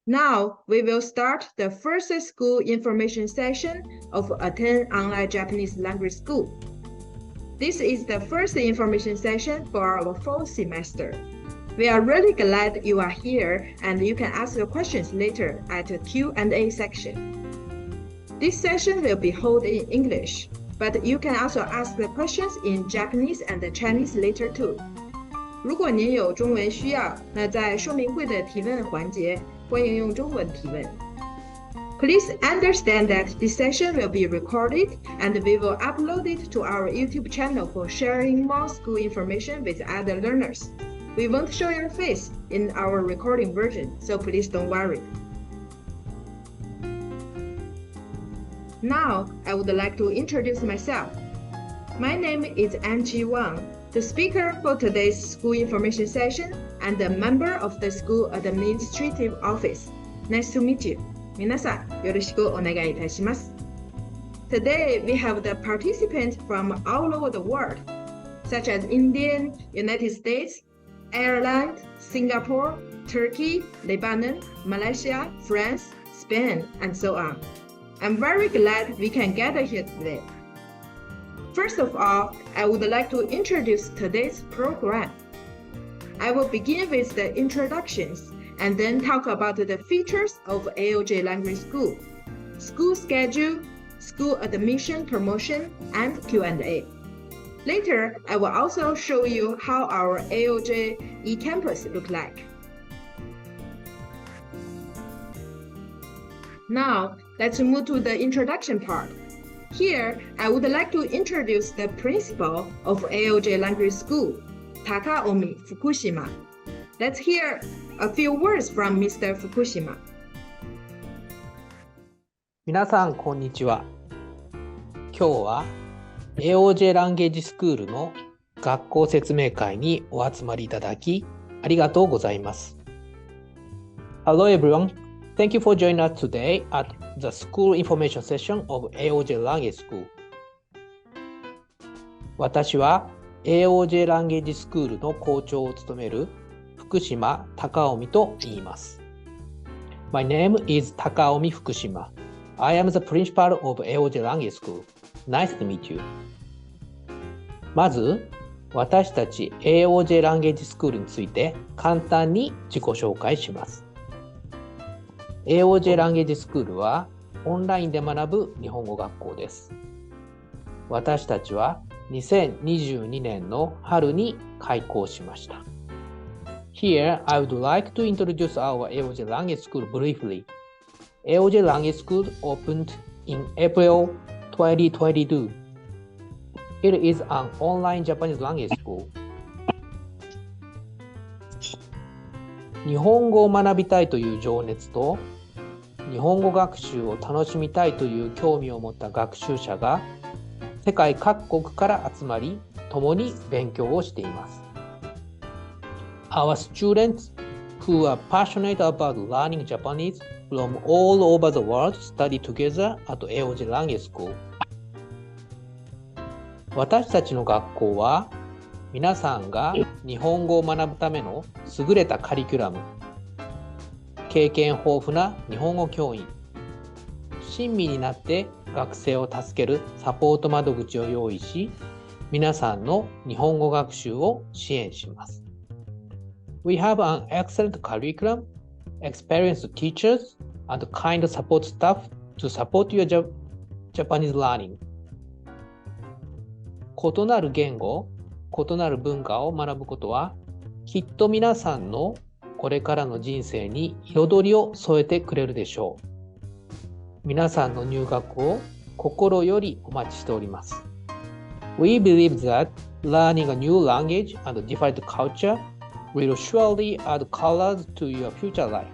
Now, we will start the first school information session of Attain Online Japanese Language School. This is the first information session for our fall semester. We are really glad you are here and you can ask your questions later at the Q&A section. This session will be held in English, but you can also ask the questions in Japanese and Chinese later too. 如果您有中文需要，那在说明会的提问环节，欢迎用中文提问。Please understand that this session will be recorded and we will upload it to our YouTube channel for sharing more school information with other learners. We won't show your face in our recording version, so please don't worry. Now, I would like to introduce myself. My name is Angie Wang, the speaker for today's school information session and a member of the school administrative office. Nice to meet you. 皆さん、よろしくお願いいたします。Today, we have the participants from all over the world, such as India, United States, Ireland, Singapore, Turkey, Lebanon, Malaysia, France, Spain, and so on. I'm very glad we can gather here today. First of all, I would like to introduce today's program. I will begin with the introductions and then talk about the features of AOJ Language School, school schedule, school admission promotion, and Q&A. Later, I will also show you how our AOJ e-campus look like. Now, let's move to the introduction part. Here, I would like to introduce the principal of AOJ Language School, Takaomi Fukushima. Let's hear a few words from Mr. Fukushima. 皆さん、こんにちは。今日は AOJ ランゲージスクールの学校説明会にお集まりいただき、ありがとうございます。Hello everyone. Thank you for joining us today at the school information session of AOJ Language School. 私は AOJ ランゲージスクールの校長を務める福島貴臣と言います。My name is Takaomi Fukushima. I am the principal of AOJ Language School. Nice to meet you. まず、私たち AOJ ランゲージスクールについて簡単に自己紹介します。AOJ ランゲージスクールはオンラインで学ぶ日本語学校です。私たちは2022年の春に開校しました。Here, I would like to introduce our AOJ Language School briefly. AOJ Language School opened in April 2022. It is an online Japanese language school. 日本語を学びたいという情熱と日本語学習を楽しみたいという興味を持った学習者が世界各国から集まり共に勉強をしています。Our students who are passionate about learning Japanese from all over the world study together at AOJ Language School. 私たちの学校は皆さんが日本語を学ぶための優れたカリキュラム、経験豊富な日本語教員、親身になって学生を助けるサポート窓口を用意し、皆さんの日本語学習を支援します。We have an excellent curriculum, experienced teachers, and kind support staff to support your Japanese learning. 異なる言語、異なる文化を学ぶことは、きっと皆さんのこれからの人生に彩りを添えてくれるでしょう。皆さんの入学を心よりお待ちしております。We believe that learning a new language and different culture will surely add colors to your future life.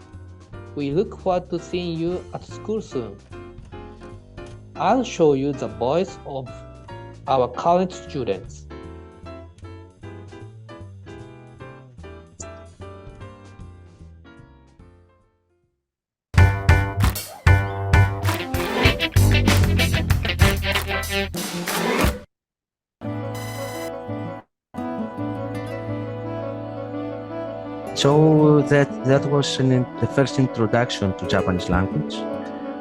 We look forward to seeing you at school soon. I'll show you the voice of our current students. So that was the first introduction to Japanese language.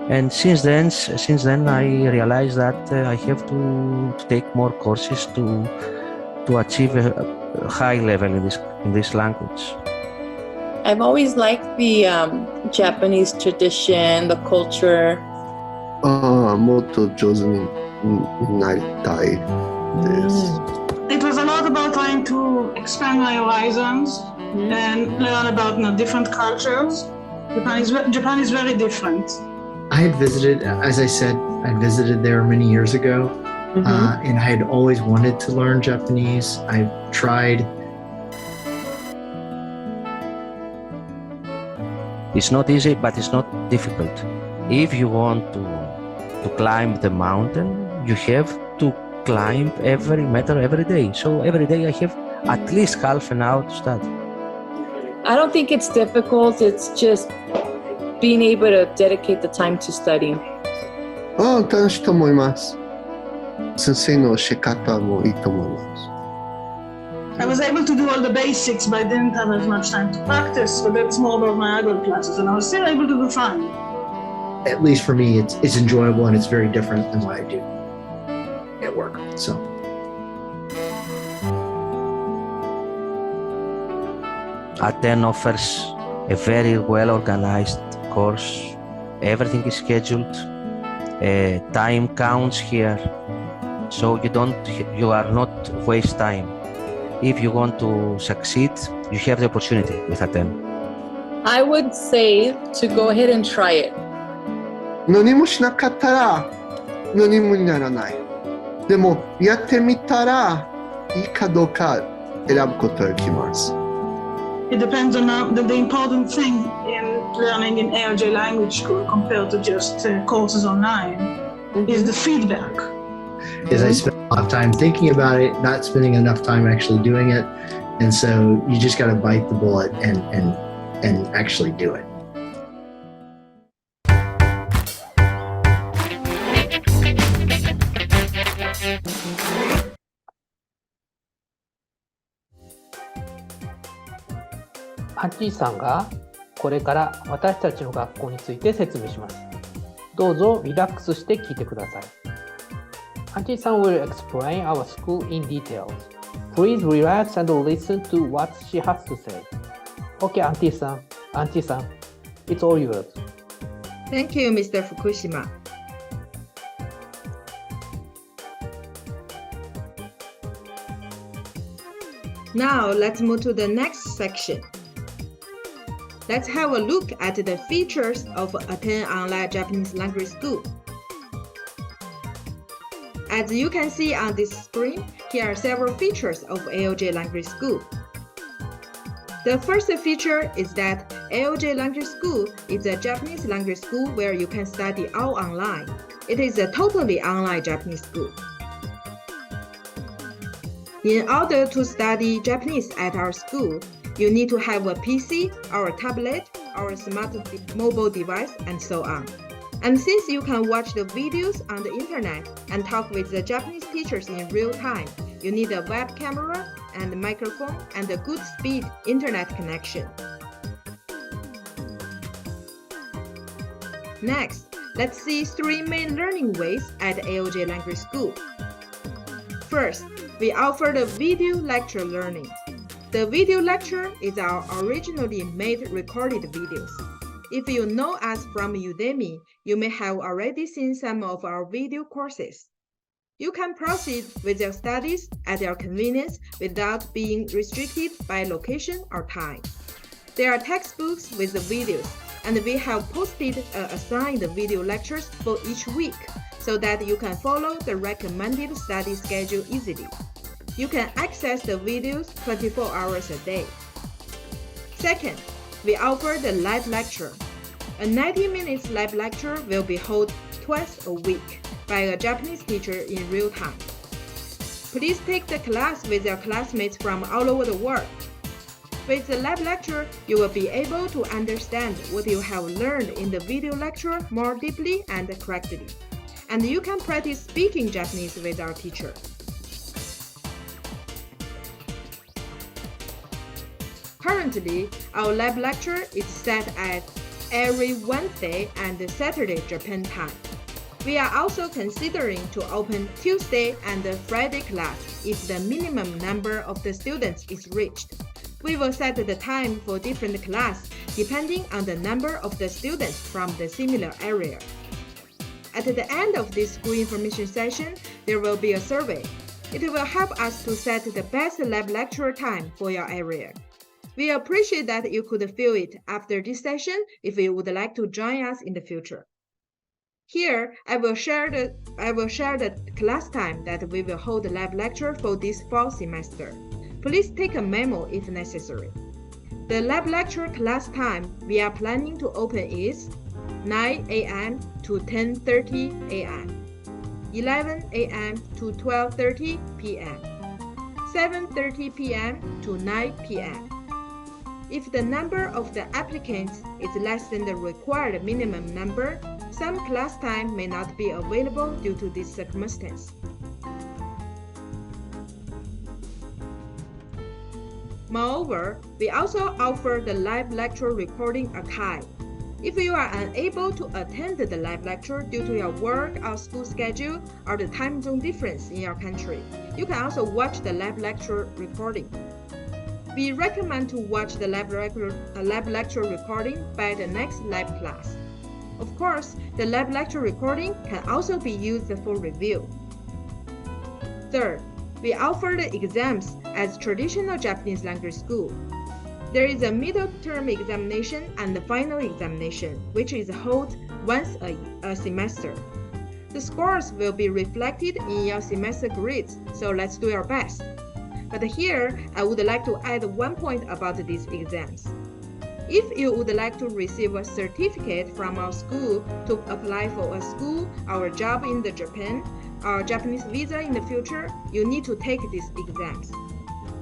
And since then I realized that I have to take more courses to achieve a high level in this language. I've always liked the Japanese tradition, the culture. もっと上手になりたいです。It was a lot about trying to expand my horizons and learn about different cultures. Japan is very different. I had visited, as I said, I visited there many years ago, and I had always wanted to learn Japanese. I've tried. It's not easy, but it's not difficult. If you want to climb the mountain, you have to climb every meter every day. So every day I have at least half an hour to study. I don't think it's difficult. It's just being able to dedicate the time to studying. 楽しいと思います。先生の教え方もいいと思います。I was able to do all the basics, but I didn't have as much time to practice. But that's more about my adult classes, and I was still able to do fine. At least for me, it's enjoyable and it's very different than what I do at work. So. Attain offers a very well-organized course. Everything is scheduled. Time counts here, so you are not waste time. If you want to succeed, you have the opportunity with Attain. I would say to go ahead and try it. 何もしなかったら何もにならない。でもやってみたらいいかどうか選ぶことができます。It depends on the important thing in learning in AOJ language school compared to just courses online is the feedback. Is I spend a lot of time thinking about it, not spending enough time actually doing it, and so you just got to bite the bullet and actually do it.アンチーさんがこれから私たちの学校について説明します。どうぞリラックスして聞いてください。アンチーさん will explain our school in details. Please relax and listen to what she has to say. Okay, アンチーさん、it's all yours. Thank you, Mr. Fukushima. Now let's move to the next section. Let's have a look at the features of Attain Online Japanese Language School. As you can see on this screen, here are several features of AOJ Language School. The first feature is that AOJ Language School is a Japanese language school where you can study all online. It is a totally online Japanese school. In order to study Japanese at our school, you need to have a PC, or a tablet, or a smart mobile device, and so on. And since you can watch the videos on the internet and talk with the Japanese teachers in real time, you need a web camera and a microphone and a good speed internet connection. Next, let's see 3 main learning ways at AOJ Language School. First, we offer the video lecture learning. The video lecture is our originally made recorded videos. If you know us from Udemy, you may have already seen some of our video courses. You can proceed with your studies at your convenience without being restricted by location or time. There are textbooks with the videos, and we have posted assigned video lectures for each week so that you can follow the recommended study schedule easily. You can access the videos 24 hours a day. Second, we offer the live lecture. A 90-minute live lecture will be held twice a week by a Japanese teacher in real time. Please take the class with your classmates from all over the world. With the live lecture, you will be able to understand what you have learned in the video lecture more deeply and correctly. And you can practice speaking Japanese with our teacher. Currently, our lab lecture is set at every Wednesday and Saturday Japan time. We are also considering to open Tuesday and Friday class if the minimum number of the students is reached. We will set the time for different class depending on the number of the students from the similar area. At the end of this school information session, there will be a survey. It will help us to set the best lab lecture time for your area. We appreciate that you could fill it after this session if you would like to join us in the future. Here, I will share the class time that we will hold the lab lecture for this fall semester. Please take a memo if necessary. The lab lecture class time we are planning to open is 9 a.m. to 10:30 a.m., 11 a.m. to 12:30 p.m., 7:30 p.m. to 9 p.m. If the number of the applicants is less than the required minimum number, some class time may not be available due to this circumstance. Moreover, we also offer the live lecture recording archive. If you are unable to attend the live lecture due to your work or school schedule or the time zone difference in your country, you can also watch the live lecture recording. We recommend to watch the live lecture recording by the next live class. Of course, the live lecture recording can also be used for review. Third, we offer the exams as traditional Japanese language school. There is a middle term examination and the final examination, which is held once a semester. The scores will be reflected in your semester grades, so let's do our best. But here, I would like to add one point about these exams. If you would like to receive a certificate from our school to apply for a school or a job in Japan or Japanese visa in the future, you need to take these exams.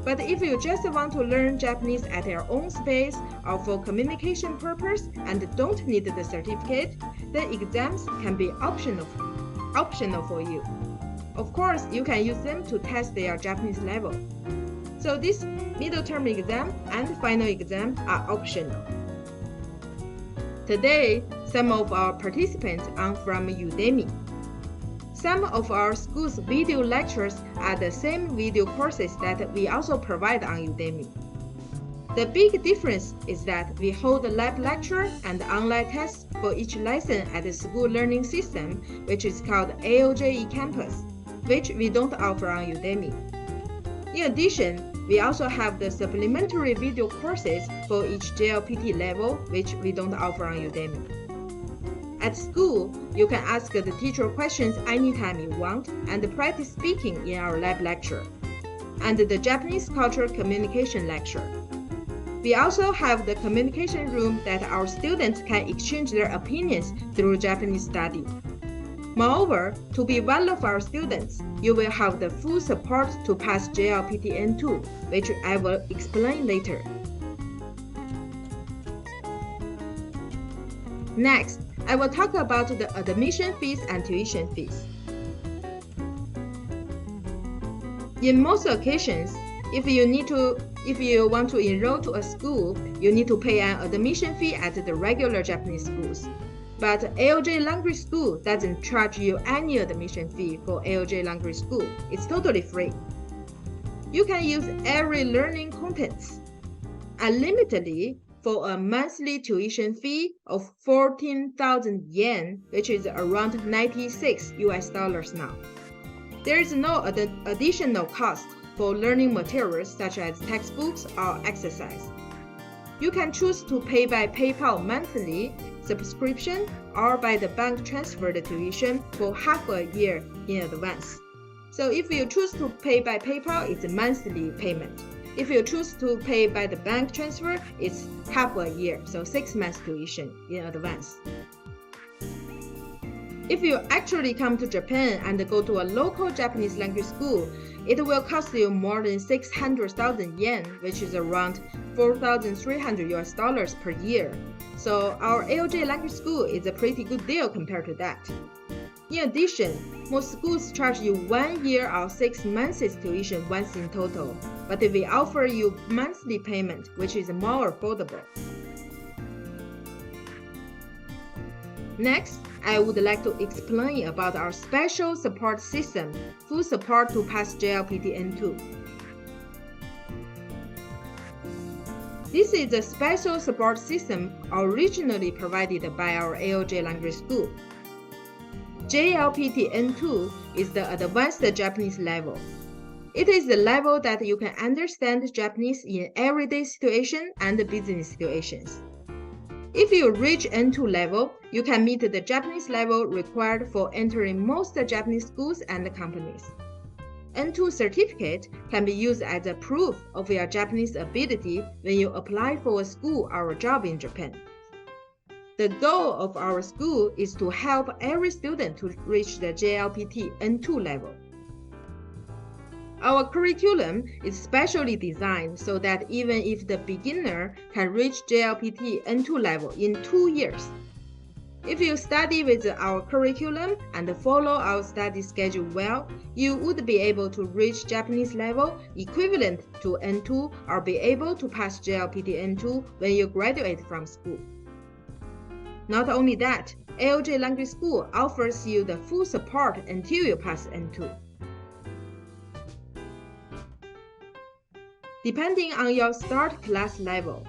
But if you just want to learn Japanese at your own space or for communication purpose and don't need the certificate, then exams can be optional for you. Of course, you can use them to test your Japanese level. So this middle term exam and final exam are optional. Today, some of our participants are from Udemy. Some of our school's video lectures are the same video courses that we also provide on Udemy. The big difference is that we hold a live lecture and online tests for each lesson at the school learning system, which is called AOJ eCampus, which we don't offer on Udemy. In addition, we also have the supplementary video courses for each JLPT level, which we don't offer on Udemy. At school, you can ask the teacher questions anytime you want and practice speaking in our lab lecture, and the Japanese culture communication lecture. We also have the communication room that our students can exchange their opinions through Japanese study. Moreover, to be one of our students, you will have the full support to pass JLPT N2, which I will explain later. Next, I will talk about the admission fees and tuition fees. In most occasions, if you want to enroll to a school, you need to pay an admission fee at the regular Japanese schools. But AOJ Language School doesn't charge you any admission fee for AOJ Language School. It's totally free. You can use every learning contents unlimitedly for a monthly tuition fee of 14,000 yen, which is around $96 now. There is no additional cost for learning materials such as textbooks or exercise. You can choose to pay by PayPal monthly subscription or by the bank transfer the tuition for half a year in advance. So if you choose to pay by PayPal, it's a monthly payment. If you choose to pay by the bank transfer, it's half a year, so 6 months tuition in advance. If you actually come to Japan and go to a local Japanese language school, it will cost you more than 600,000 yen, which is around $4,300 per year. So our AOJ language school is a pretty good deal compared to that. In addition, most schools charge you 1 year or 6 months tuition once in total, but we offer you monthly payment, which is more affordable. Next, I would like to explain about our special support system, full support to pass JLPT N2. This is a special support system originally provided by our AOJ language school. JLPT N2 is the advanced Japanese level. It is the level that you can understand Japanese in everyday situations and business situations. If you reach N2 level, you can meet the Japanese level required for entering most Japanese schools and companies. N2 certificate can be used as a proof of your Japanese ability when you apply for a school or a job in Japan. The goal of our school is to help every student to reach the JLPT N2 level. Our curriculum is specially designed so that even if the beginner can reach JLPT N2 level in 2 years. If you study with our curriculum and follow our study schedule well, you would be able to reach Japanese level equivalent to N2 or be able to pass JLPT N2 when you graduate from school. Not only that, AOJ Language School offers you the full support until you pass N2. Depending on your start class level,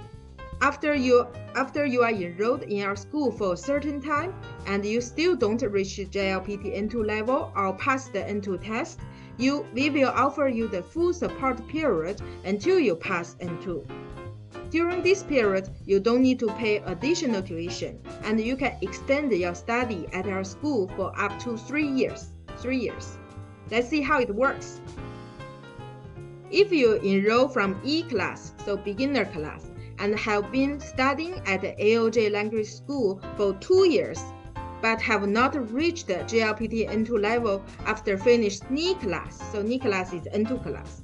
after you are enrolled in our school for a certain time and you still don't reach JLPT N2 level or pass the N2 test, we will offer you the full support period until you pass N2. During this period, you don't need to pay additional tuition, and you can extend your study at our school for up to 3 years. Let's see how it works. If you enroll from E class, so beginner class, and have been studying at the AOJ language school for 2 years, but have not reached the JLPT N2 level after finished NE class, so NE class is N2 class,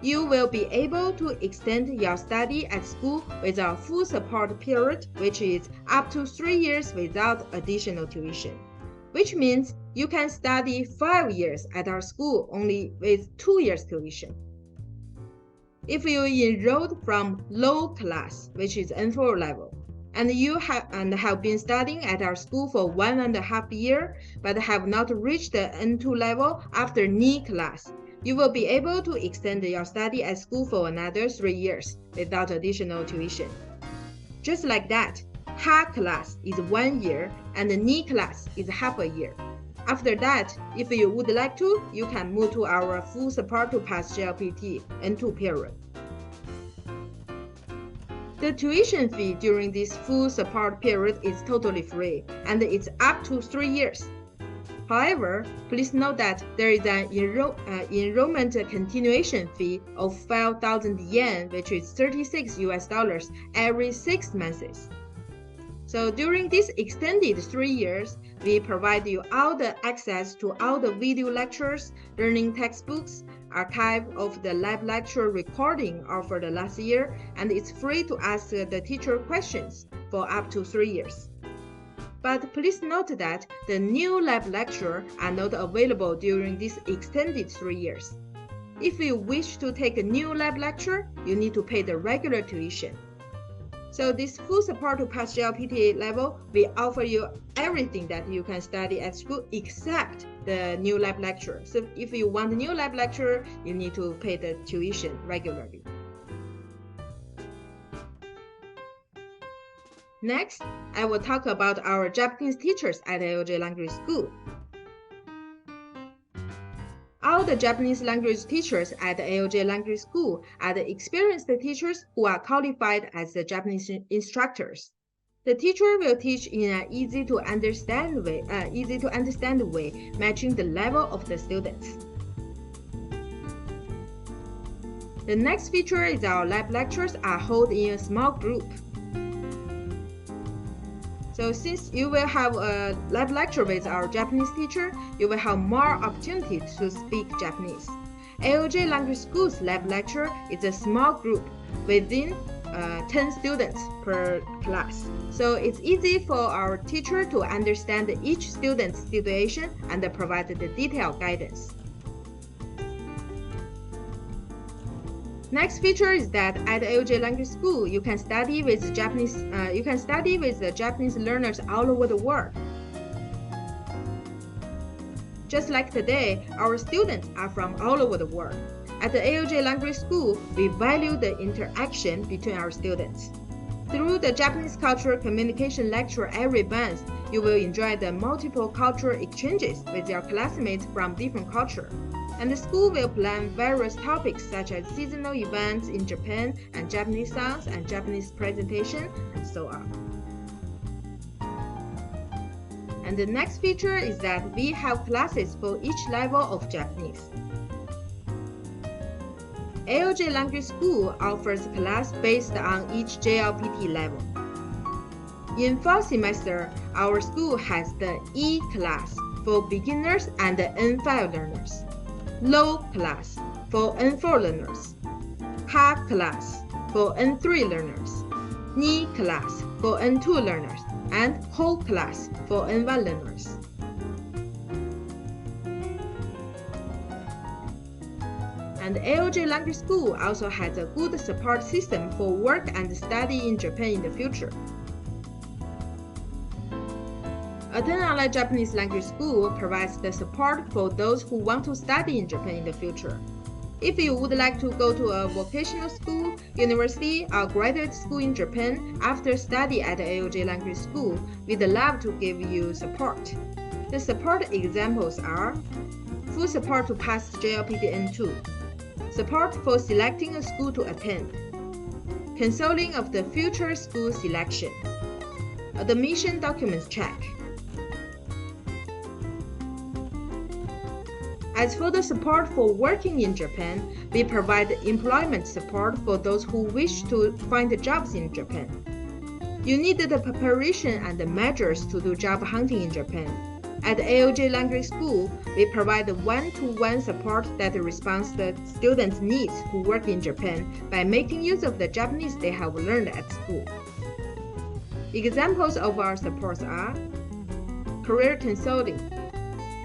you will be able to extend your study at school with our full support period, which is up to 3 years without additional tuition, which means you can study 5 years at our school only with 2 years tuition. If you enrolled from low class, which is N4 level, and you have been studying at our school for 1.5 years, but have not reached the N2 level after NE class, you will be able to extend your study at school for another 3 years without additional tuition. Just like that, HA class is 1 year and NE class is half a year. After that, if you would like to, you can move to our full support to pass JLPT N2 period. The tuition fee during this full support period is totally free, and it's up to 3 years. However, please note that there is an enrollment continuation fee of 5,000 yen, which is $36 every 6 months. So during this extended 3 years, we provide you all the access to all the video lectures, learning textbooks, archive of the live lecture recording offered last year, and it's free to ask the teacher questions for up to 3 years. But please note that the new lab lectures are not available during this extended 3 years. If you wish to take a new lab lecture, you need to pay the regular tuition. So this full support to pass JLPT level, we offer you everything that you can study at school except the new lab lecture. So if you want a new lab lecture, you need to pay the tuition regularly. Next, I will talk about our Japanese teachers at AOJ Language School. All the Japanese language teachers at the AOJ Language School are the experienced teachers who are qualified as the Japanese instructors. The teacher will teach in an easy to understand way, matching the level of the students. The next feature is our lab lectures are held in a small group. So since you will have a lab lecture with our Japanese teacher, you will have more opportunities to speak Japanese. AOJ Language School's lab lecture is a small group. Within 10 students per class. So it's easy for our teacher to understand each student's situation and provide the detailed guidance. Next feature is that at AOJ Language School, you can study with Japanese learners all over the world. Just like today, our students are from all over the world. At the AOJ Language School, we value the interaction between our students. Through the Japanese Cultural Communication Lecture every month, you will enjoy the multiple cultural exchanges with your classmates from different cultures. And the school will plan various topics such as seasonal events in Japan and Japanese songs and Japanese presentation and so on. And the next feature is that we have classes for each level of Japanese. AOJ Language School offers class based on each JLPT level. In fall semester, our school has the E class for beginners and the N5 learners, low class for N4 learners, high class for N3 learners, knee class for N2 learners, and whole class for N1 learners. And AOJ Language School also has a good support system for work and study in Japan in the future. Attain Online Japanese Language School provides the support for those who want to study in Japan in the future. If you would like to go to a vocational school, university, or graduate school in Japan after study at AOJ Language School, we'd love to give you support. The support examples are full support to pass JLPT N2, support for selecting a school to attend, counseling of the future school selection, admission documents check. As for the support for working in Japan, we provide employment support for those who wish to find jobs in Japan. You need the preparation and the measures to do job hunting in Japan. At AOJ Language School, we provide one-to-one support that responds to the students' needs to work in Japan by making use of the Japanese they have learned at school. Examples of our supports are career consulting,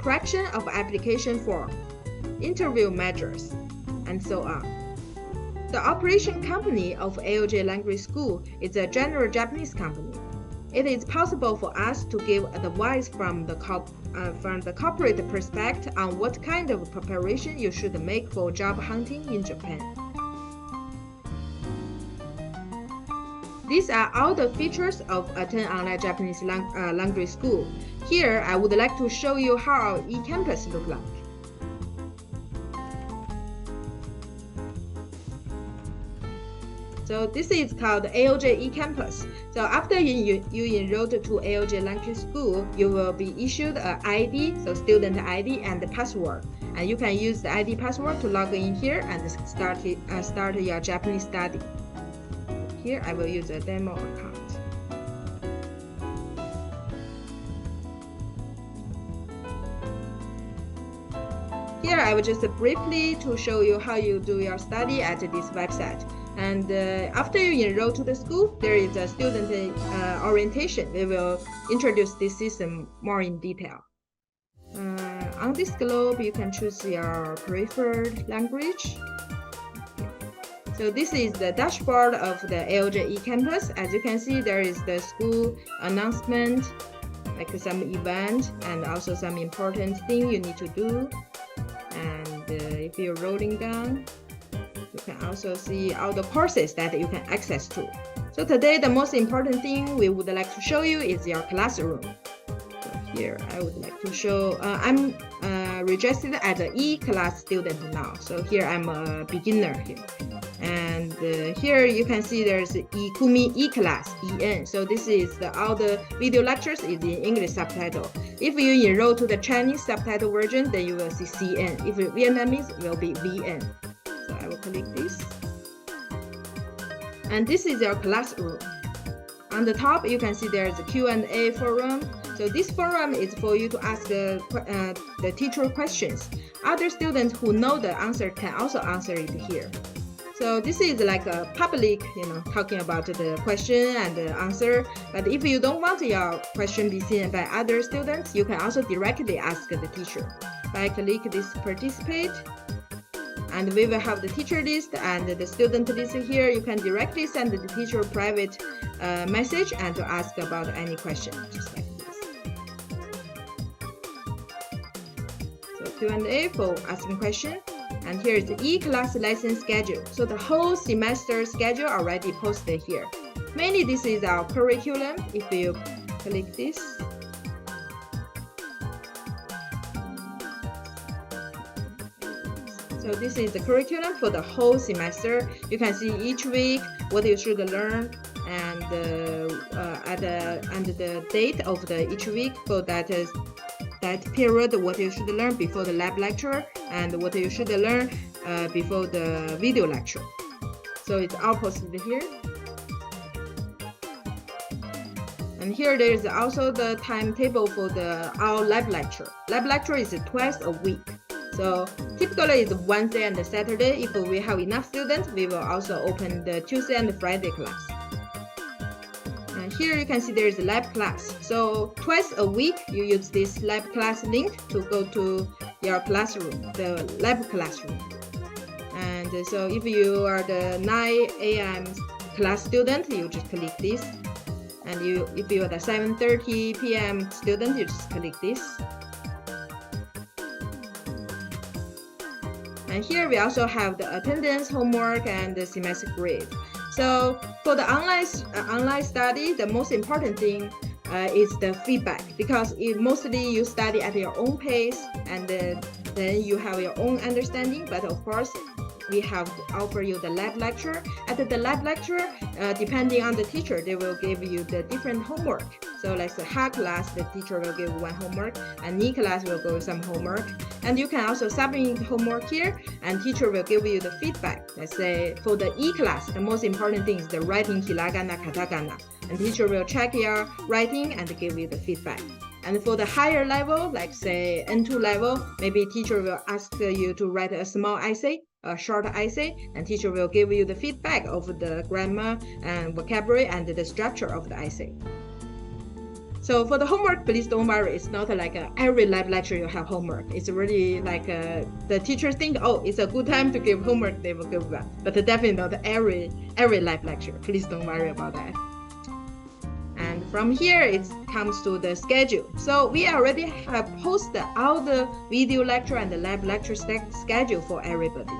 correction of application form, interview measures, and so on. The operation company of AOJ Language School is a general Japanese company. It is possible for us to give advice from the corporate perspective on what kind of preparation you should make for job hunting in Japan. These are all the features of Attain Online Japanese Language School. Here, I would like to show you how our e-campus looks like. So this is called AOJ e-campus. So after you enrolled to AOJ Language School, you will be issued an ID, so student ID and the password. And you can use the ID password to log in here and start your Japanese study. Here I will use a demo account. Here I will just briefly to show you how you do your study at this website. And after you enroll to the school, there is a student orientation. We will introduce this system more in detail. On this globe, you can choose your preferred language. So this is the dashboard of the AOJ e-campus. As you can see, there is the school announcement, like some event, and also some important thing you need to do. And if you're rolling down, you can also see all the courses that you can access to. So today, the most important thing we would like to show you is your classroom. So here, I would like to show, I'm registered as an E-class student now. So here, I'm a beginner here. And here you can see there's Ikumi E-class, EN. So this is all the video lectures is in English subtitle. If you enroll to the Chinese subtitle version, then you will see CN. If Vietnamese, it will be VN. So I will click this. And this is your classroom. On the top, you can see there's a Q&A forum. So this forum is for you to ask the teacher questions. Other students who know the answer can also answer it here. So this is like a public, talking about the question and the answer. But if you don't want your question be seen by other students, you can also directly ask the teacher. By click this participate, and we will have the teacher list and the student list here. You can directly send the teacher a private message and to ask about any question, just like this. So Q&A for asking question. And here is the e-class lesson schedule. So the whole semester schedule already posted here. Mainly this is our curriculum. If you click this, so this is the curriculum for the whole semester. You can see each week what you should learn and the date of each week for that period, what you should learn before the lab lecture and what you should learn before the video lecture. So it's all posted here. And here there is also the timetable for our lab lecture. Lab lecture is twice a week. So typically it's Wednesday and Saturday. If we have enough students, we will also open the Tuesday and Friday class. And here you can see there is a lab class. So twice a week, you use this lab class link to go to your classroom, the lab classroom. And so if you are the 9 a.m. class student, you just click this. And if you are the 7:30 p.m. student, you just click this. And here we also have the attendance, homework, and the semester grade. So for the online study, the most important thing is the feedback, because mostly you study at your own pace and then you have your own understanding. But of course, we have to offer you the lab lecture. At the lab lecture, depending on the teacher, they will give you the different homework. So like the H class, the teacher will give one homework, and N class will give some homework. And you can also submit homework here, and teacher will give you the feedback. Let's say for the E class, the most important thing is the writing hiragana, katakana. And teacher will check your writing and give you the feedback. And for the higher level, like say N2 level, maybe teacher will ask you to write a small essay, a short essay, and teacher will give you the feedback of the grammar and vocabulary and the structure of the essay. So for the homework, please don't worry. It's not like every lab lecture you have homework. It's really like the teachers think, oh, it's a good time to give homework, they will give that. But definitely not every lab lecture. Please don't worry about that. And from here, it comes to the schedule. So we already have posted all the video lecture and the lab lecture schedule for everybody.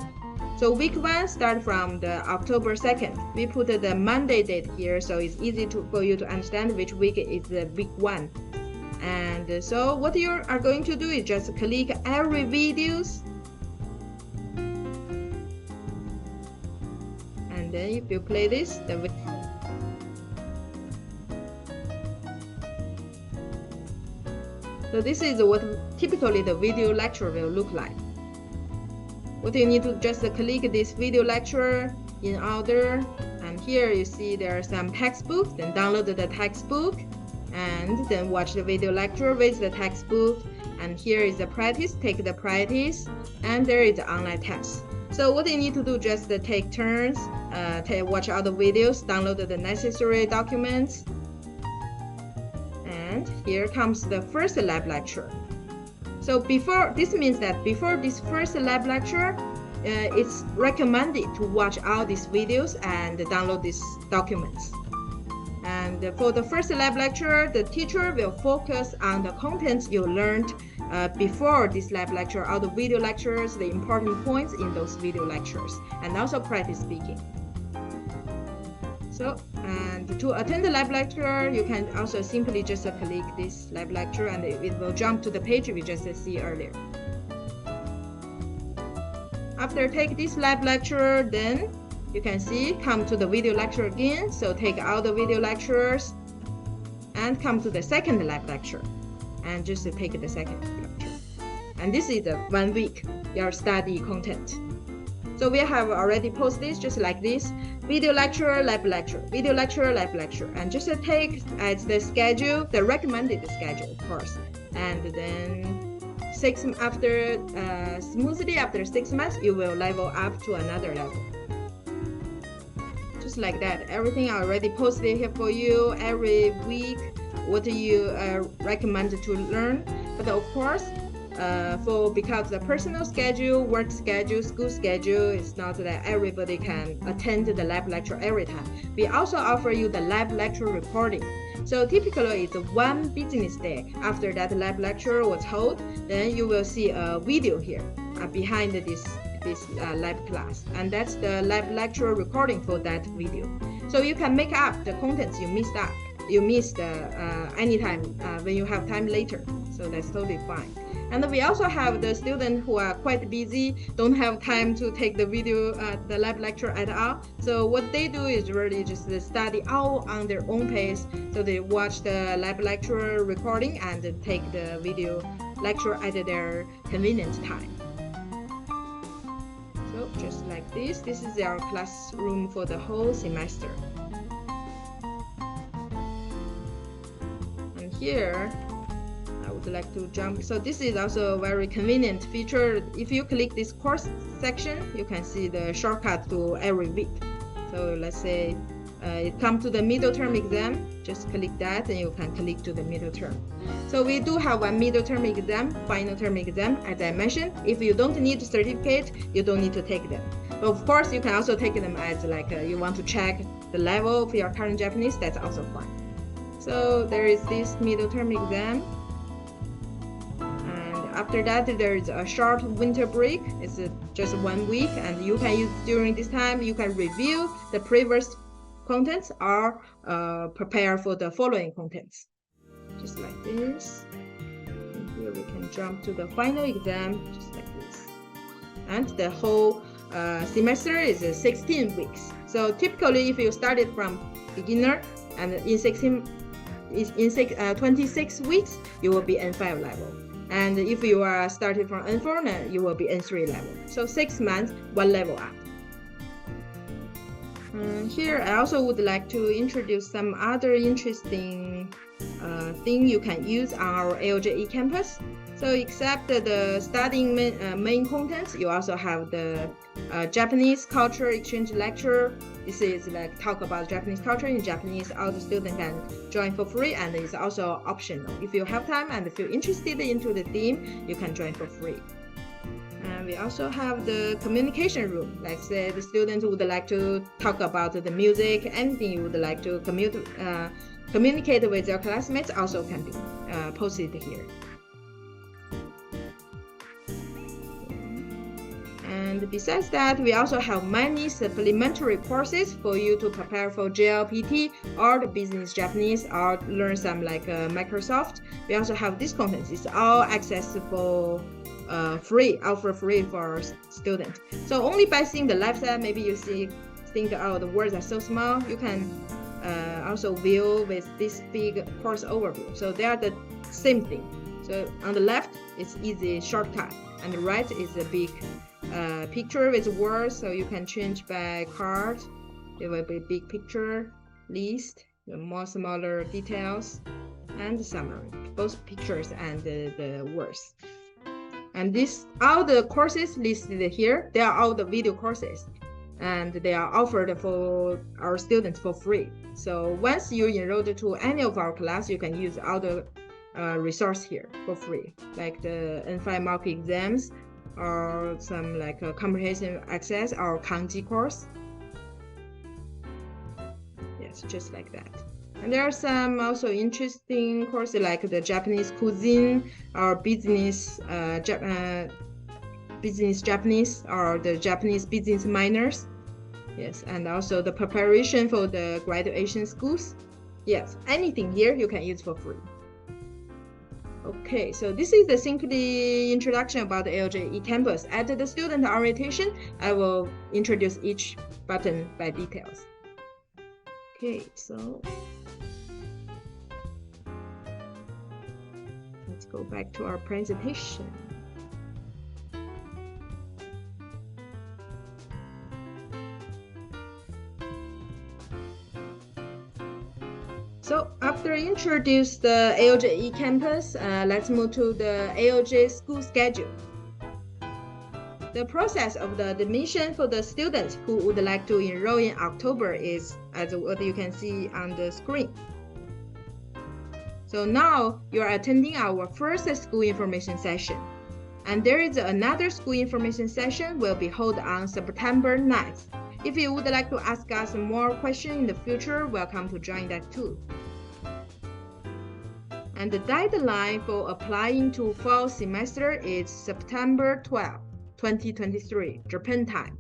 So week 1 start from the October 2nd. We put the Monday date here, so it's easy for you to understand which week is the week 1. And so what you are going to do is just click every videos. And then if you play this, so this is what typically the video lecture will look like. What you need to just click this video lecture in order, and here you see there are some textbooks. Then download the textbook, and then watch the video lecture with the textbook. And here is the practice. Take the practice, and there is the online test. So what you need to do, just take turns, watch all the videos, download the necessary documents. And here comes the first lab lecture. So this means that before this first lab lecture, it's recommended to watch all these videos and download these documents. And for the first lab lecture, the teacher will focus on the contents you learned before this lab lecture, all the video lectures, the important points in those video lectures, and also practice speaking. So, and to attend the lab lecture, you can also simply just click this lab lecture and it will jump to the page we just see earlier. After take this lab lecture, then you can see come to the video lecture again. So take all the video lectures and come to the second lab lecture and just take the second lecture. And this is 1 week, your study content. So we have already posted this just like this. Video lecture, lab lecture, video lecture, lab lecture, and just take as the schedule, the recommended schedule, of course. And then smoothly after 6 months, you will level up to another level. just like that. Everything I already posted here for you every week. What do you recommend to learn? But of course, because the personal schedule, work schedule, school schedule, it's not that everybody can attend the live lecture every time. We also offer you the live lecture recording. So typically it's one business day after that live lecture was held, then you will see a video here behind this live class, and that's the live lecture recording for that video. So you can make up the contents you missed anytime when you have time later. So that's totally fine. And we also have the students who are quite busy, don't have time to take the video, the live lecture at all. So what they do is really just study all on their own pace. So they watch the live lecture recording and take the video lecture at their convenient time. So just like this is our classroom for the whole semester. And here, I would like to jump. So this is also a very convenient feature. If you click this course section, you can see the shortcut to every week. So let's say it comes to the middle term exam, just click that and you can click to the middle term. So we do have one middle term exam, final term exam, as I mentioned. If you don't need a certificate, you don't need to take them. But of course, you can also take them as like you want to check the level of your current Japanese, that's also fine. So there is this middle term exam. After that, there is a short winter break. It's just 1 week, and you can use during this time. You can review the previous contents or prepare for the following contents, just like this. And here we can jump to the final exam, just like this. And the whole semester is 16 weeks. So typically, if you started from beginner and in 26 weeks, you will be N5 level. And if you are started from N4, then you will be N3 level. So 6 months, 1 level up. Here, I also would like to introduce some other interesting thing you can use on our AOJ campus. So except the studying main contents, you also have the Japanese culture exchange lecture. This is like talk about Japanese culture in Japanese. All the students can join for free, and it's also optional. If you have time and if you're interested into the theme, you can join for free. And we also have the communication room. Like say the students would like to talk about the music, anything you would like to communicate with your classmates also can be posted here. And besides that, we also have many supplementary courses for you to prepare for JLPT or the business Japanese or learn some like Microsoft. We also have this content. It's all accessible free, offer free for students. So only by seeing the live set, maybe you think, oh, the words are so small. You can also view with this big course overview. So they are the same thing. So on the left, it's easy shortcut, and the right is a big picture with words, so you can change by card. There will be big picture, list, the more smaller details, and summary, both pictures and the words. And all the courses listed here, they are all the video courses, and they are offered for our students for free. So once you enrolled to any of our class, you can use all the resource here for free, like the N5 mock exams, or some like a comprehensive access or kanji course. Yes, just like that. And there are some also interesting courses like the Japanese cuisine or business Japanese or the Japanese business minors. Yes, and also the preparation for the graduation schools. Yes, anything here you can use for free. Okay, so this is the simply introduction about the AOJ eCampus. At the student orientation, I will introduce each button by details. Okay, so let's go back to our presentation. So after introduce the AOJ eCampus, let's move to the AOJ school schedule. The process of the admission for the students who would like to enroll in October is as what you can see on the screen. So now you are attending our first school information session. And there is another school information session will be held on September 9th. If you would like to ask us more questions in the future, welcome to join that too. And the deadline for applying to fall semester is September 12, 2023, Japan time.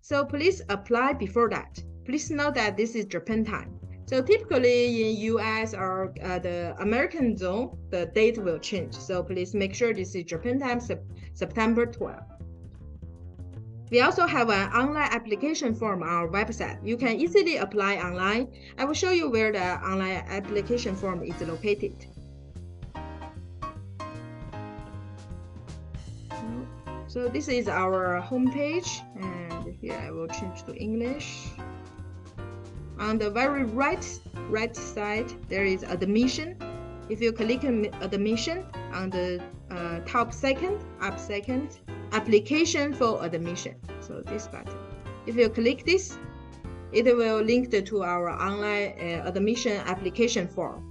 So please apply before that. Please note that this is Japan time. So typically in US or the American zone, the date will change. So please make sure this is Japan time, September 12. We also have an online application form on our website. You can easily apply online. I will show you where the online application form is located. So this is our homepage, and here I will change to English. On the very right side, there is admission. If you click on admission on the top second, up second, application for admission. So this button. If you click this, it will link to our online admission application form.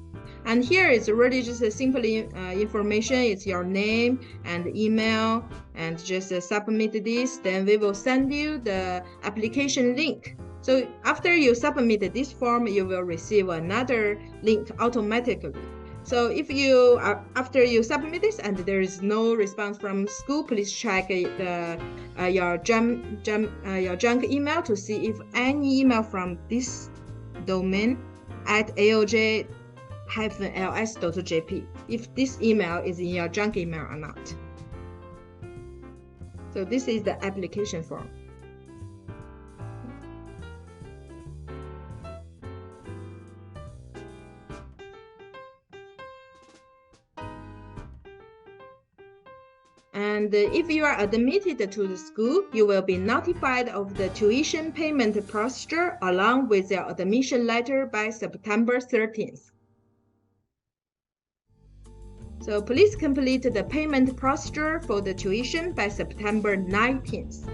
And here is really just a simple information. It's your name and email, and just submit this. Then we will send you the application link. So after you submit this form, you will receive another link automatically. So if you after you submit this and there is no response from school, please check your junk email to see if any email from this domain at AOJ-ls.jp, if this email is in your junk email or not. So this is the application form. And if you are admitted to the school, you will be notified of the tuition payment procedure along with your admission letter by September 13th. So please complete the payment procedure for the tuition by September 19th.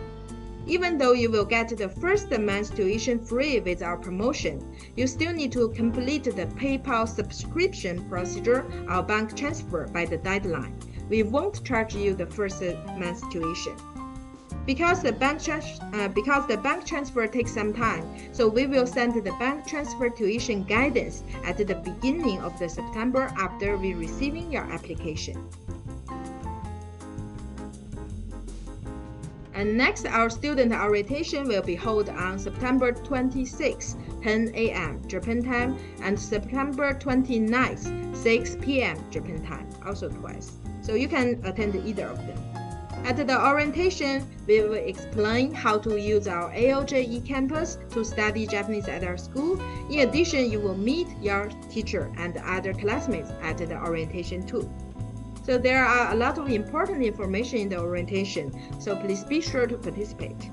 Even though you will get the first month's tuition free with our promotion, you still need to complete the PayPal subscription procedure or bank transfer by the deadline. We won't charge you the first month's tuition. Because the bank transfer takes some time, so we will send the bank transfer tuition guidance at the beginning of the September after we receiving your application. And next, our student orientation will be held on September 26, 10 a.m. Japan time, and September 29th, 6 p.m. Japan time, also twice. So you can attend either of them. At the orientation, we will explain how to use our AOJ eCampus to study Japanese at our school. In addition, you will meet your teacher and other classmates at the orientation too. So there are a lot of important information in the orientation, so please be sure to participate.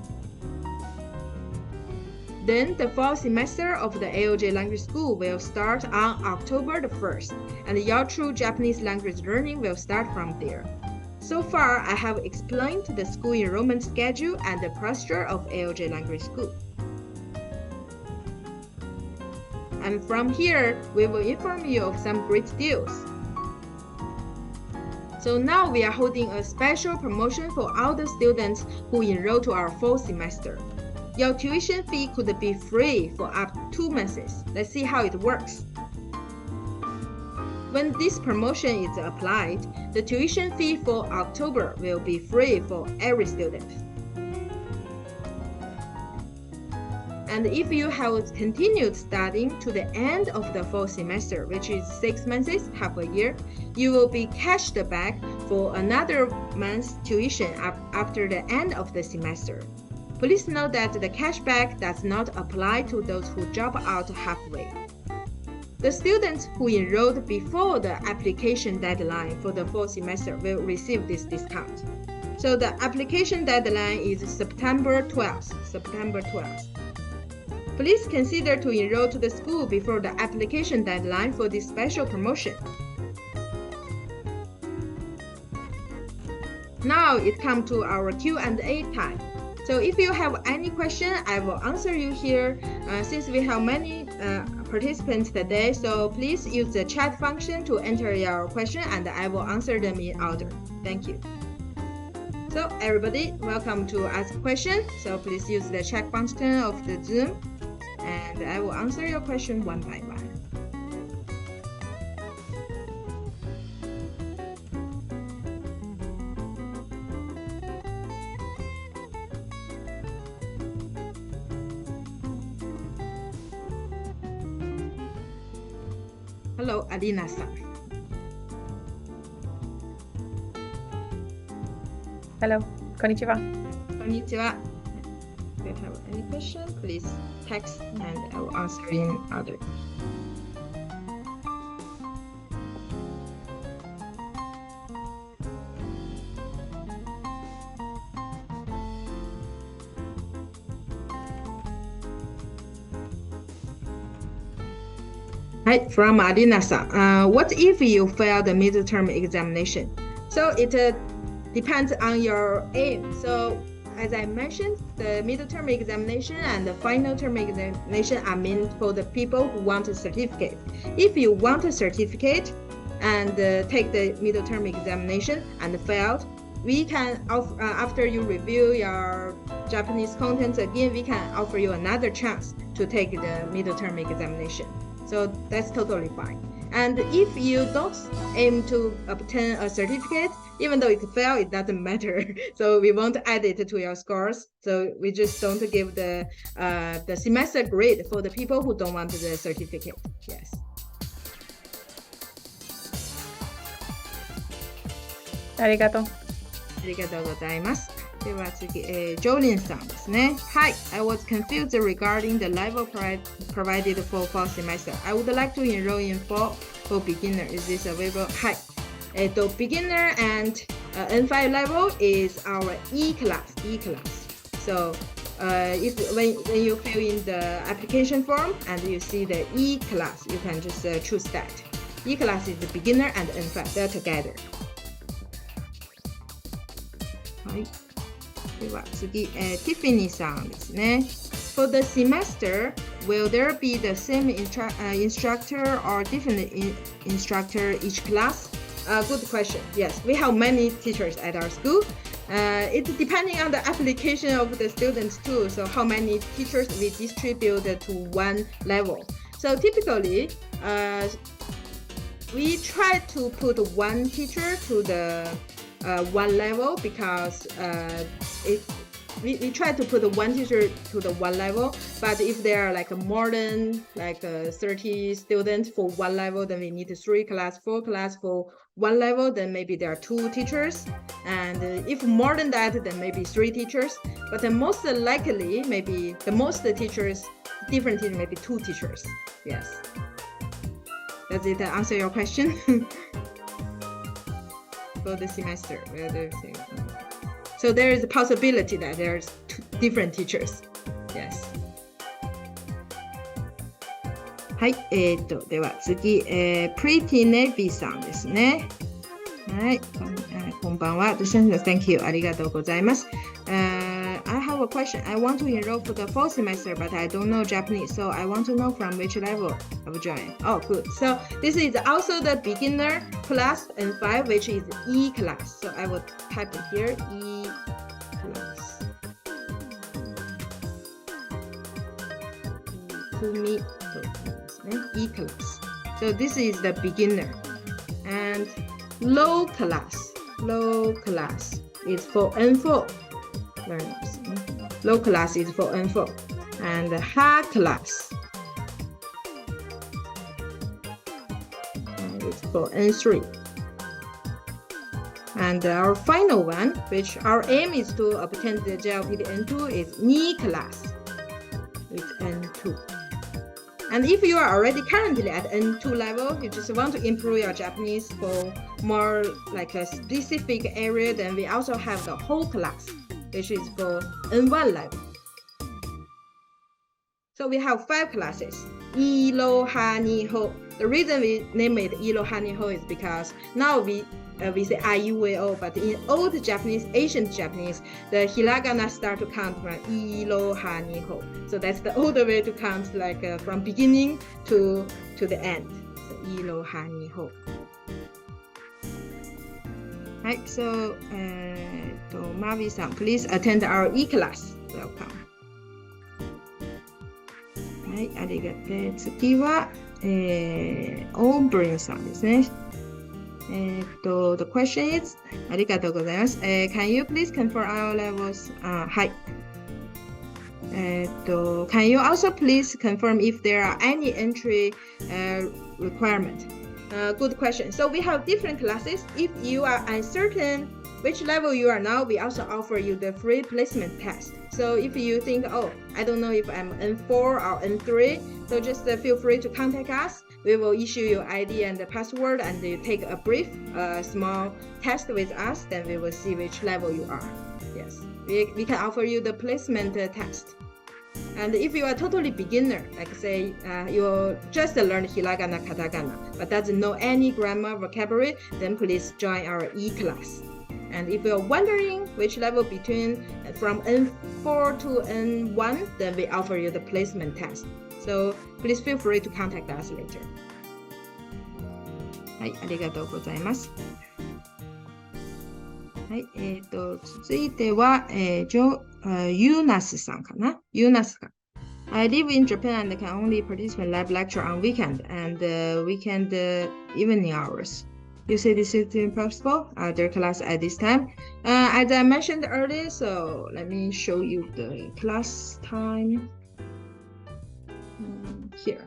Then the fall semester of the AOJ Language School will start on October the 1st, and your true Japanese language learning will start from there. So far, I have explained the school enrollment schedule and the procedure of AOJ Language School. And from here, we will inform you of some great deals. So now we are holding a special promotion for all the students who enroll to our fall semester. Your tuition fee could be free for up to 2 months. Let's see how it works. When this promotion is applied, the tuition fee for October will be free for every student. And if you have continued studying to the end of the fall semester, which is 6 months, half a year, you will be cashed back for another month's tuition after the end of the semester. Please note that the cashback does not apply to those who drop out halfway. The students who enrolled before the application deadline for the fall semester will receive this discount. So the application deadline is September 12th. Please consider to enroll to the school before the application deadline for this special promotion. Now it comes to our Q&A time. So if you have any question, I will answer you here. Since we have many participants today, so please use the chat function to enter your question and I will answer them in order. Thank you. So everybody, welcome to ask a question. So please use the chat function of the Zoom and I will answer your question one by one. Hello, Alina-san. Hello, konnichiwa. Konnichiwa. If you have any question, please text and I will answer in order. Hi, from Alina-san. What if you fail the midterm examination? So it depends on your aim. So as I mentioned, the midterm examination and the final term examination are meant for the people who want a certificate. If you want a certificate and take the midterm examination and failed, we can, after you review your Japanese content again, we can offer you another chance to take the midterm examination. So that's totally fine. And if you don't aim to obtain a certificate, even though it failed, it doesn't matter. So we won't add it to your scores. So we just don't give the semester grade for the people who don't want the certificate. Yes. ありがとう。ありがとうございます。では次、ジョリンさんですね。はい。I was confused regarding the level provided for fall semester. I would like to enroll in fall for beginner. Is this available? はい。beginner and N5 level is our E class. So when you fill in the application form and you see the E class, you can just choose that. E class is the beginner and N5. They're together. はい。では次、Tiffany さんですね。For the semester, will there be the same instructor or different instructor each class? Good question. Yes, we have many teachers at our school. It's depending on the application of the students too. So how many teachers we distribute to one level. So typically, we try to put one teacher to the one level because we try to put one teacher to the one level, but if there are like more than 30 students for one level, then we need 4 class for one level, then maybe there are 2 teachers, and if more than that, then maybe 3 teachers, but the most likely maybe the most teachers, different teachers, maybe 2 teachers. Yes. Does it answer your question? For the semester, so there is a possibility that there's 2 different teachers. Yes. はい、では次、Pretty Navy さんですね。はい、こんばんは。Thank you. ありがとうございます。I have a question. I want to enroll for the fall semester, but I don't know Japanese, so I want to know from which level of join. Oh, good. So this is also the beginner class N5, which is E class. So I will type it here, E class. E class. So this is the beginner. And low class is for N4 learners. Low class is for N4. And high class is for N3. And our final one, which our aim is to obtain the JLPT N2, is knee class with N2. And if you are already currently at N2 level, you just want to improve your Japanese for more like a specific area, then we also have the whole class, which is for N1 level. So we have 5 classes. Iroha Niho. The reason we name it Iroha Niho is because now we say Ayueo, but in old Japanese, ancient Japanese, the hiragana start to count from Iroha Niho. So that's the older way to count, like from beginning to the end. So Iroha Niho. Right, so Mavi-san, please attend our e-class. Welcome. はい、ありがとう。次は、オーブリンさんですね。The question is, ありがとうございます。Can you please confirm our levels? はい。Can you also please confirm if there are any entry requirement? Good question. So we have different classes. If you are uncertain which level you are now, we also offer you the free placement test. So if you think, oh, I don't know if I'm N4 or N3, so just feel free to contact us. We will issue your ID and the password, and you take a brief, small test with us. Then we will see which level you are. Yes, we can offer you the placement test. And if you are totally beginner, like say you just learned hiragana, katakana, but doesn't know any grammar, vocabulary, then please join our e-class. And if you're wondering which level between from N4 to N1, then we offer you the placement test. So please feel free to contact us later. はい、ありがとうございます。はい、続いては、ユーナスさんかな？ユーナスか。I live in Japan and can only participate in lab lecture on weekend and weekend evening hours. You say this is impossible? Their class at this time. As I mentioned earlier, so let me show you the class time here.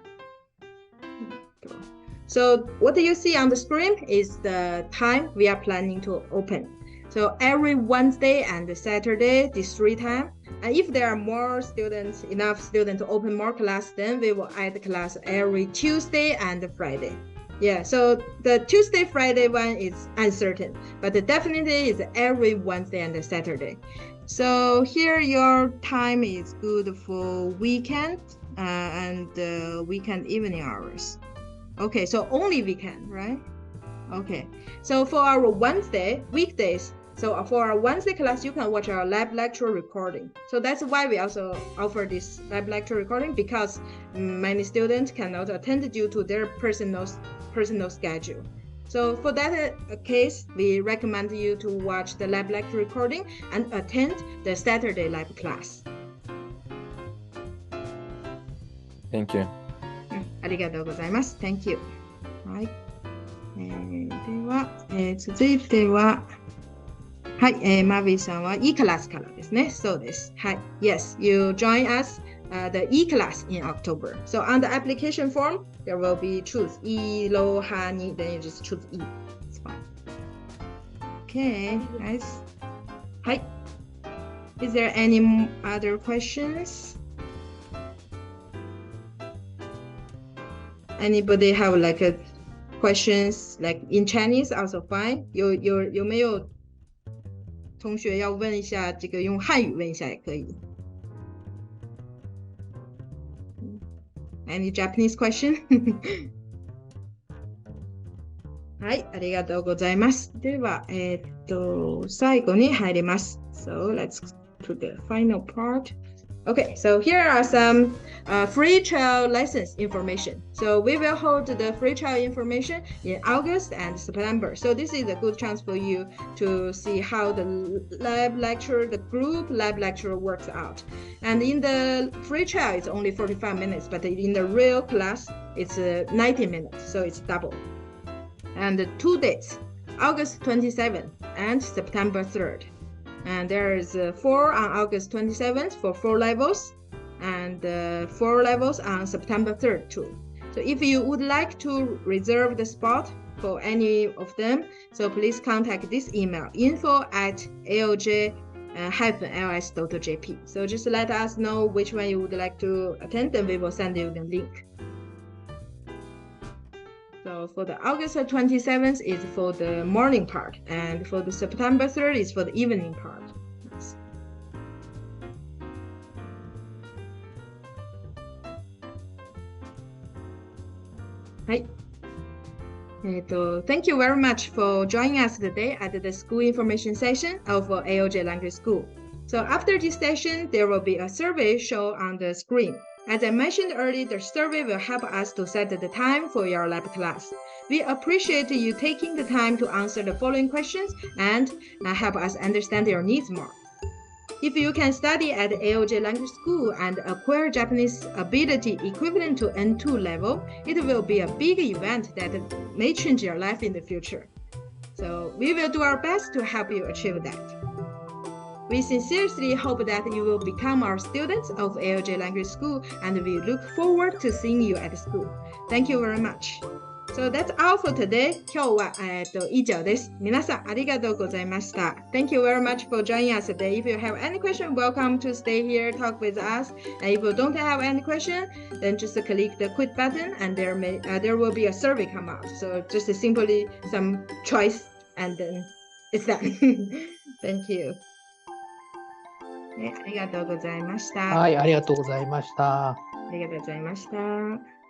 So what you see on the screen is the time we are planning to open. So every Wednesday and Saturday, these 3 times. And if there are more students, enough students to open more class, then we will add class every Tuesday and Friday. Yeah, so the Tuesday, Friday one is uncertain, but definitely is every Wednesday and Saturday. So here your time is good for weekend and weekend evening hours. Okay, so only weekend, right? Okay, so for our Wednesday, weekdays, so for our Wednesday class, you can watch our lab lecture recording. So that's why we also offer this lab lecture recording, because many students cannot attend due to their personal schedule. So for that case, we recommend you to watch the lab lecture recording and attend the Saturday lab class. Thank you. ありがとうございます。Thank you. はい。では、続いては、はい、マビーさんは E クラスからですね。そうです。はい。Yes, you join us the E class in October. So on the application form, there will be choose Iroha ni, then you just choose E. It's fine. Okay, nice. Hi. Is there any other questions? Anybody have like a questions like in Chinese also fine? 有没有同学要问一下这个用汉语问一下也可以。Any Japanese question? はい、ありがとうございます。では、最後に入ります。So let's to the final part. Okay, so here are some free trial license information. So we will hold the free trial information in August and September. So this is a good chance for you to see how the lab lecture, the group lab lecture works out. And in the free trial, it's only 45 minutes, but in the real class, it's 90 minutes, so it's double. And 2 dates, August 27th and September 3rd. And there is 4 on August 27th for 4 levels, and 4 levels on September 3rd too. So if you would like to reserve the spot for any of them, so please contact this email, info@aoj-ls.jp. So just let us know which one you would like to attend, and we will send you the link. So for the August 27th is for the morning part, and for the September 3rd is for the evening part. Yes. はい。Thank you very much for joining us today at the school information session of AOJ Language School. So after this session, there will be a survey shown on the screen. As I mentioned earlier, the survey will help us to set the time for your lab class. We appreciate you taking the time to answer the following questions and help us understand your needs more. If you can study at AOJ Language School and acquire Japanese ability equivalent to N2 level, it will be a big event that may change your life in the future. So we will do our best to help you achieve that. We sincerely hope that you will become our students of AOJ Language School, and we look forward to seeing you at school. Thank you very much. So that's all for today. 今日は、以上です。皆さんありがとうございました。Thank you very much for joining us today. If you have any question, welcome to stay here, talk with us. And if you don't have any question, then just click the quit button, and there will be a survey come out. So just simply some choice, and then it's done. Thank you. ありがとうございました。はい、ありがとうございました。ありがとうございました。